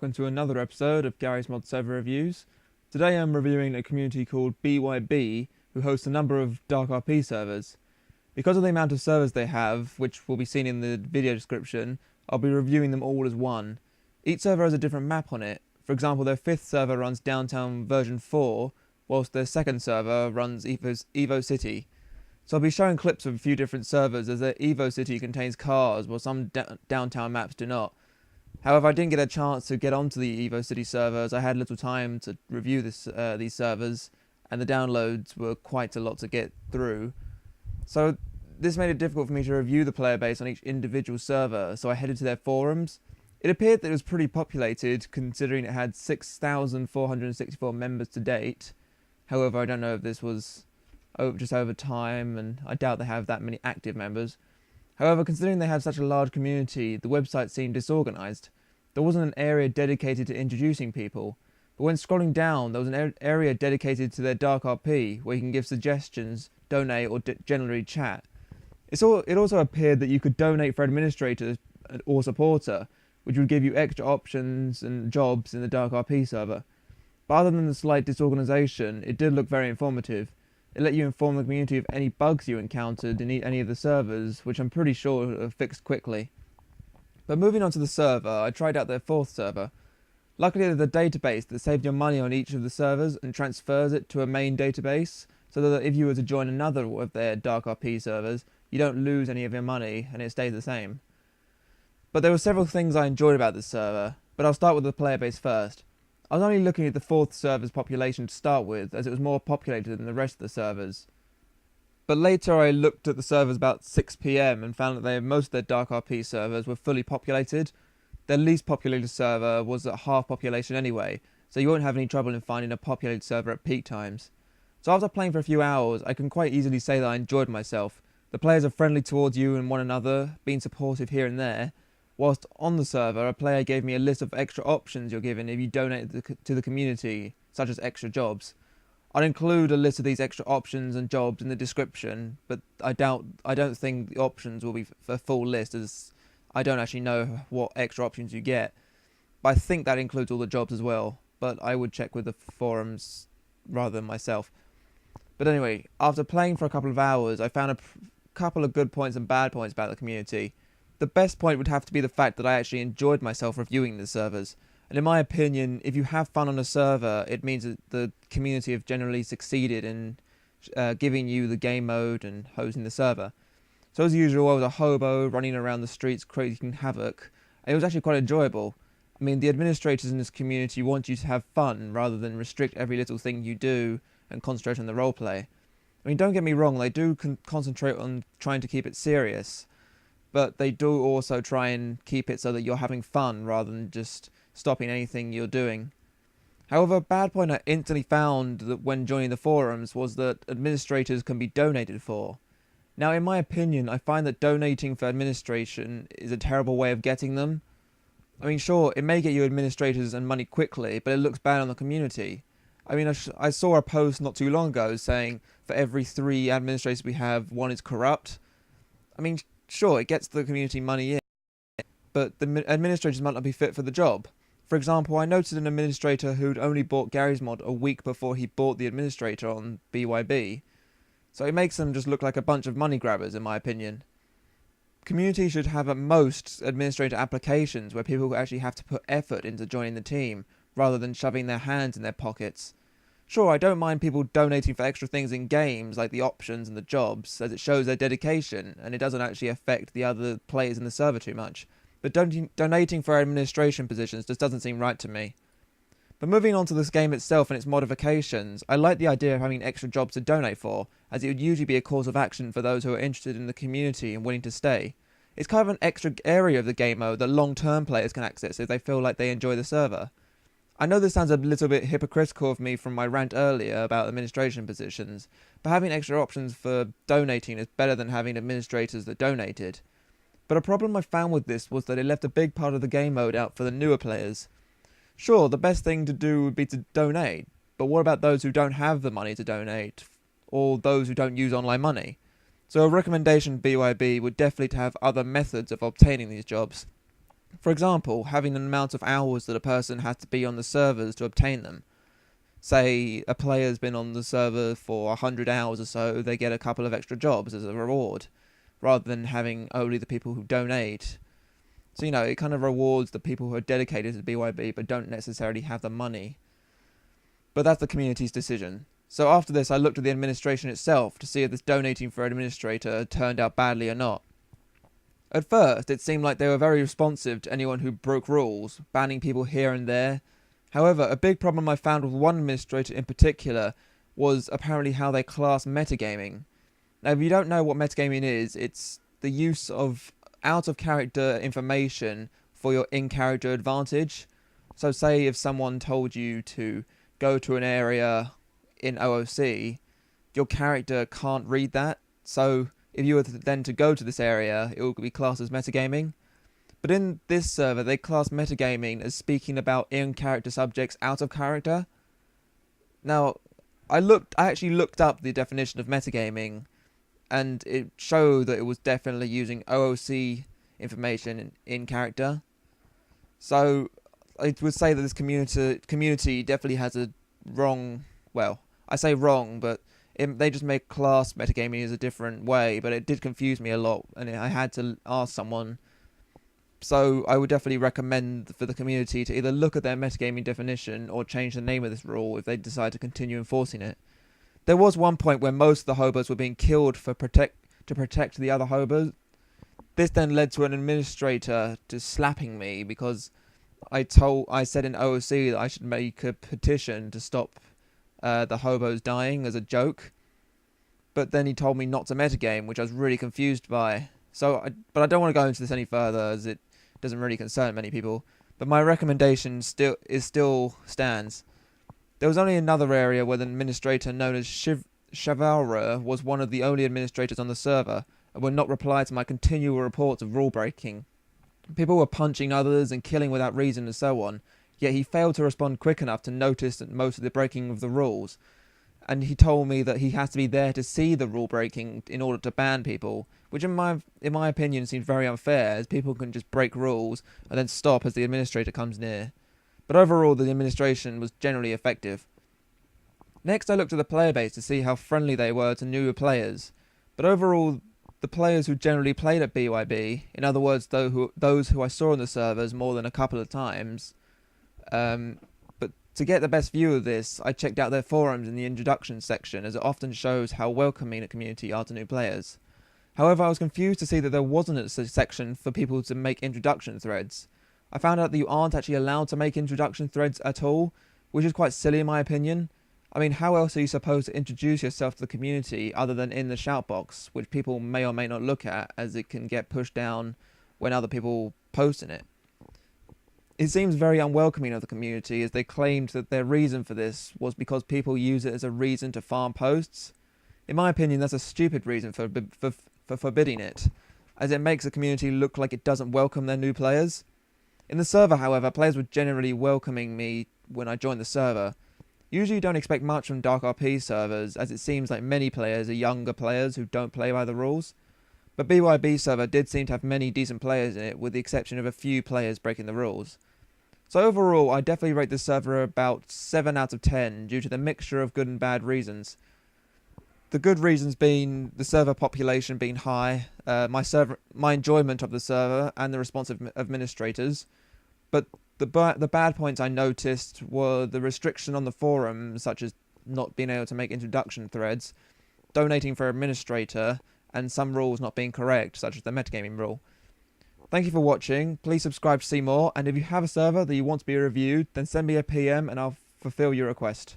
welcome to another episode of Garry's Mod Server Reviews. Today I'm reviewing a community called ByB, who hosts a number of DarkRP servers. Because of the amount of servers they have, which will be seen in the video description, I'll be reviewing them all as one. Each server has a different map on it. For example, their 5th server runs Downtown version 4, whilst their 2nd server runs Evo City. So I'll be showing clips of a few different servers, as their Evo City contains cars, while some downtown maps do not. However, I didn't get a chance to get onto the Evo City server as I had little time to review these servers, and the downloads were quite a lot to get through. So this made it difficult for me to review the player base on each individual server, so I headed to their forums. It appeared that it was pretty populated, considering it had 6,464 members to date. However, I don't know if this was just over time, and I doubt they have that many active members. However, considering they have such a large community, the website seemed disorganised. There wasn't an area dedicated to introducing people, but when scrolling down, there was an area dedicated to their DarkRP, where you can give suggestions, donate, or generally chat. It also appeared that you could donate for administrator or supporter, which would give you extra options and jobs in the DarkRP server. But other than the slight disorganisation, it did look very informative. It let you inform the community of any bugs you encountered in any of the servers, which I'm pretty sure are fixed quickly. But moving on to the server, I tried out their 4th server. Luckily there's a database that saves your money on each of the servers and transfers it to a main database, so that if you were to join another of their DarkRP servers, you don't lose any of your money and it stays the same. But there were several things I enjoyed about this server, but I'll start with the player base first. I was only looking at the 4th server's population to start with, as it was more populated than the rest of the servers. But later I looked at the servers about 6 PM and found that most of their DarkRP servers were fully populated. Their least populated server was at half population anyway, so you won't have any trouble in finding a populated server at peak times. So after playing for a few hours, I can quite easily say that I enjoyed myself. The players are friendly towards you and one another, being supportive here and there. Whilst on the server, a player gave me a list of extra options you're given if you donate to the community, such as extra jobs. I'll include a list of these extra options and jobs in the description, but I don't think the options will be a full list, as I don't actually know what extra options you get. But I think that includes all the jobs as well, but I would check with the forums rather than myself. But anyway, after playing for a couple of hours, I found a couple of good points and bad points about the community. The best point would have to be the fact that I actually enjoyed myself reviewing the servers. And in my opinion, if you have fun on a server, it means that the community have generally succeeded in giving you the game mode and hosting the server. So as usual, I was a hobo running around the streets creating havoc, and it was actually quite enjoyable. I mean, the administrators in this community want you to have fun rather than restrict every little thing you do and concentrate on the roleplay. I mean, don't get me wrong, they do concentrate on trying to keep it serious, but they do also try and keep it so that you're having fun rather than just stopping anything you're doing. However, a bad point I instantly found that when joining the forums was that administrators can be donated for. Now, in my opinion, I find that donating for administration is a terrible way of getting them. I mean, sure, it may get you administrators and money quickly, but it looks bad on the community. I mean, I saw a post not too long ago saying for every 3 administrators we have, 1 is corrupt. I mean, sure, it gets the community money in, but the administrators might not be fit for the job. For example, I noted an administrator who'd only bought Garry's mod a week before he bought the administrator on ByB. So it makes them just look like a bunch of money grabbers, in my opinion. Community should have at most administrator applications where people actually have to put effort into joining the team, rather than shoving their hands in their pockets. Sure, I don't mind people donating for extra things in games, like the options and the jobs, as it shows their dedication, and it doesn't actually affect the other players in the server too much. But donating for administration positions just doesn't seem right to me. But moving on to this game itself and its modifications, I like the idea of having extra jobs to donate for, as it would usually be a course of action for those who are interested in the community and willing to stay. It's kind of an extra area of the game mode that long-term players can access if they feel like they enjoy the server. I know this sounds a little bit hypocritical of me from my rant earlier about administration positions, but having extra options for donating is better than having administrators that donated. But a problem I found with this was that it left a big part of the game mode out for the newer players. Sure, the best thing to do would be to donate, but what about those who don't have the money to donate, or those who don't use online money? So a recommendation ByB would definitely to have other methods of obtaining these jobs. For example, having an amount of hours that a person has to be on the servers to obtain them. Say a player's been on the server for 100 hours or so, they get a couple of extra jobs as a reward, rather than having only the people who donate. So, it kind of rewards the people who are dedicated to ByB but don't necessarily have the money. But that's the community's decision. So after this, I looked at the administration itself to see if this donating for an administrator turned out badly or not. At first, it seemed like they were very responsive to anyone who broke rules, banning people here and there. However, a big problem I found with one administrator in particular was apparently how they class metagaming. Now, if you don't know what metagaming is, it's the use of out-of-character information for your in-character advantage. So say if someone told you to go to an area in OOC, your character can't read that. So if you were then to go to this area, it would be classed as metagaming. But in this server, they class metagaming as speaking about in-character subjects out of character. Now, I actually looked up the definition of metagaming, and it showed that it was definitely using OOC information in character. So I would say that this community definitely has a wrong. Well, I say wrong, but they just make class metagaming as a different way. But it did confuse me a lot, and I had to ask someone. So I would definitely recommend for the community to either look at their metagaming definition or change the name of this rule if they decide to continue enforcing it. There was one point where most of the hobos were being killed to protect the other hobos. This then led to an administrator to slapping me because I said in OOC that I should make a petition to stop the hobos dying as a joke. But then he told me not to metagame, which I was really confused by. But I don't want to go into this any further as it doesn't really concern many people. But my recommendation still stands. There was only another area where the administrator known as Chivalra was one of the only administrators on the server and would not reply to my continual reports of rule breaking. People were punching others and killing without reason and so on, yet he failed to respond quick enough to notice that most of the breaking of the rules. And he told me that he has to be there to see the rule breaking in order to ban people, which in my opinion seems very unfair, as people can just break rules and then stop as the administrator comes near. But overall, the administration was generally effective. Next, I looked at the player base to see how friendly they were to newer players. But overall, the players who generally played at ByB, in other words, those who I saw on the servers more than a couple of times, but to get the best view of this, I checked out their forums in the introduction section, as it often shows how welcoming a community are to new players. However, I was confused to see that there wasn't a section for people to make introduction threads. I found out that you aren't actually allowed to make introduction threads at all, which is quite silly in my opinion. I mean, how else are you supposed to introduce yourself to the community other than in the shout box, which people may or may not look at, as it can get pushed down when other people post in it. It seems very unwelcoming of the community, as they claimed that their reason for this was because people use it as a reason to farm posts. In my opinion, that's a stupid reason for forbidding it, as it makes the community look like it doesn't welcome their new players. In the server, however, players were generally welcoming me when I joined the server. Usually you don't expect much from DarkRP servers, as it seems like many players are younger players who don't play by the rules. But ByB server did seem to have many decent players in it, with the exception of a few players breaking the rules. So overall, I definitely rate this server about 7 out of 10 due to the mixture of good and bad reasons. The good reasons being the server population being high, my enjoyment of the server, and the responsive administrators. But the bad points I noticed were the restriction on the forum, such as not being able to make introduction threads, donating for administrator, and some rules not being correct, such as the metagaming rule. Thank you for watching. Please subscribe to see more, and if you have a server that you want to be reviewed, then send me a PM and I'll fulfill your request.